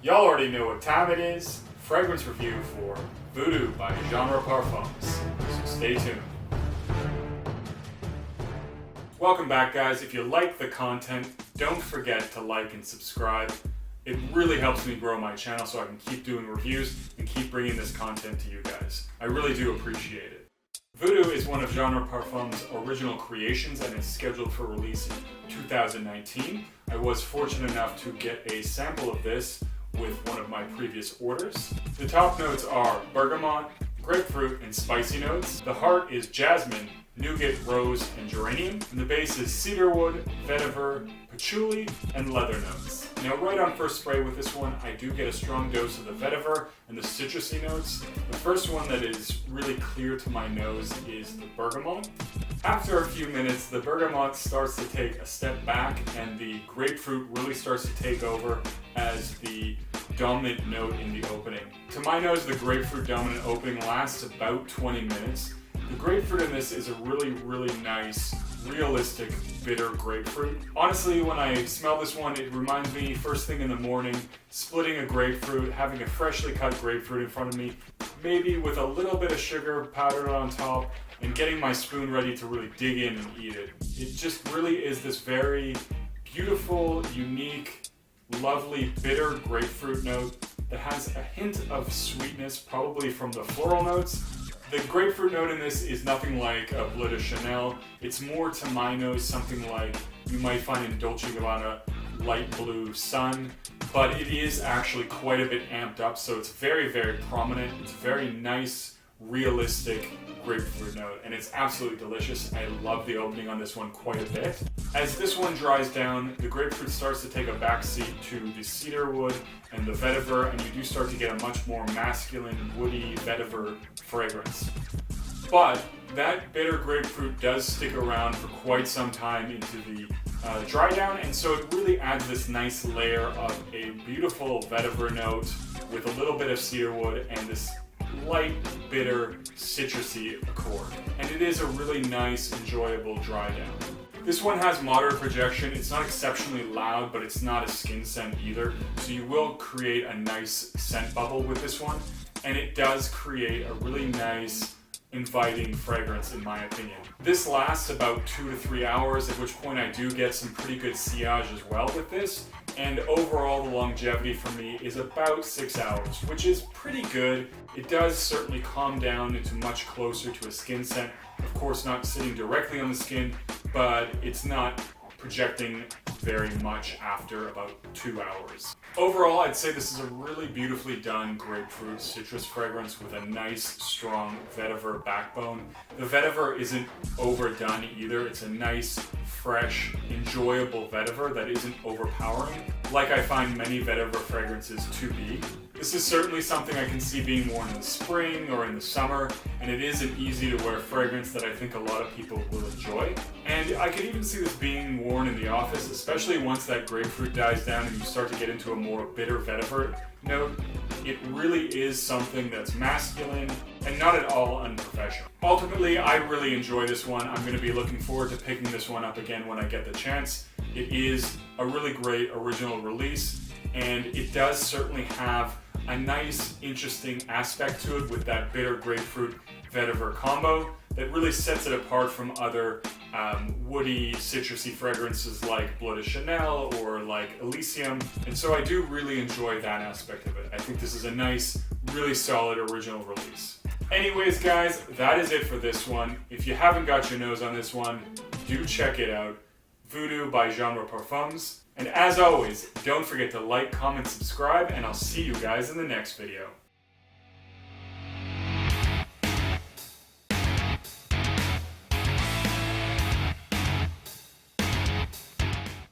Y'all already know what time it is. Fragrance review for Voodoo by Genre Parfums. So stay tuned. Welcome back, guys. If you like the content, don't forget to like and subscribe. It really helps me grow my channel so I can keep doing reviews and keep bringing this content to you guys. I really do appreciate it. Voodoo is one of Genre Parfums' original creations and is scheduled for release in 2019. I was fortunate enough to get a sample of this with one of my previous orders. The top notes are bergamot, grapefruit, and spicy notes. The heart is jasmine, nougat, rose, and geranium. And the base is cedarwood, vetiver, patchouli, and leather notes. Now, right on first spray with this one, I do get a strong dose of the vetiver and the citrusy notes. The first one that is really clear to my nose is the bergamot. After a few minutes, the bergamot starts to take a step back and the grapefruit really starts to take over as the dominant note in the opening. To my nose, the grapefruit dominant opening lasts about 20 minutes. The grapefruit in this is a really nice, realistic, bitter grapefruit. Honestly, when I smell this one, it reminds me first thing in the morning, splitting a grapefruit, having a freshly cut grapefruit in front of me, maybe with a little bit of sugar powdered on top, and getting my spoon ready to really dig in and eat it. It just really is this very beautiful, unique, lovely, bitter grapefruit note that has a hint of sweetness, probably from the floral notes. The grapefruit note in this is nothing like a Bleu de Chanel. It's more, to my nose, something like you might find in Dolce & Gabbana Light Blue Sun, but it is actually quite a bit amped up, so it's very prominent. It's very nice, realistic grapefruit note, and it's absolutely delicious. I love the opening on this one quite a bit. As this one dries down, the grapefruit starts to take a backseat to the cedarwood and the vetiver, and you do start to get a much more masculine, woody vetiver fragrance. But that bitter grapefruit does stick around for quite some time into the dry down, and so it really adds this nice layer of a beautiful vetiver note with a little bit of cedarwood and this light, bitter, citrusy accord. And it is a really nice, enjoyable dry down. This one has moderate projection. It's not exceptionally loud, but it's not a skin scent either. So you will create a nice scent bubble with this one. And it does create a really nice, inviting fragrance, in my opinion. This lasts about 2 to 3 hours, at which point I do get some pretty good sillage as well with this. And overall, the longevity for me is about 6 hours, which is pretty good. It does certainly calm down into much closer to a skin scent. Of course, not sitting directly on the skin, but it's not projecting very much after about 2 hours. Overall, I'd say this is a really beautifully done grapefruit citrus fragrance with a nice, strong vetiver backbone. The vetiver isn't overdone either. It's a nice, fresh, enjoyable vetiver that isn't overpowering, like I find many vetiver fragrances to be. This is certainly something I can see being worn in the spring or in the summer, and it is an easy to wear fragrance that I think a lot of people will enjoy. And I could even see this being worn in the office, especially once that grapefruit dies down and you start to get into a more bitter vetiver note. It really is something that's masculine and not at all unprofessional. Ultimately, I really enjoy this one. I'm going to be looking forward to picking this one up again when I get the chance. It is a really great original release, and it does certainly have a nice, interesting aspect to it with that bitter grapefruit vetiver combo that really sets it apart from other woody, citrusy fragrances like Bleu de Chanel or like Elysium. And so I do really enjoy that aspect of it. I think this is a nice, really solid original release. Anyways, guys, that is it for this one. If you haven't got your nose on this one, do check it out. Voodoo by Genre Parfums. And as always, don't forget to like, comment, subscribe, and I'll see you guys in the next video.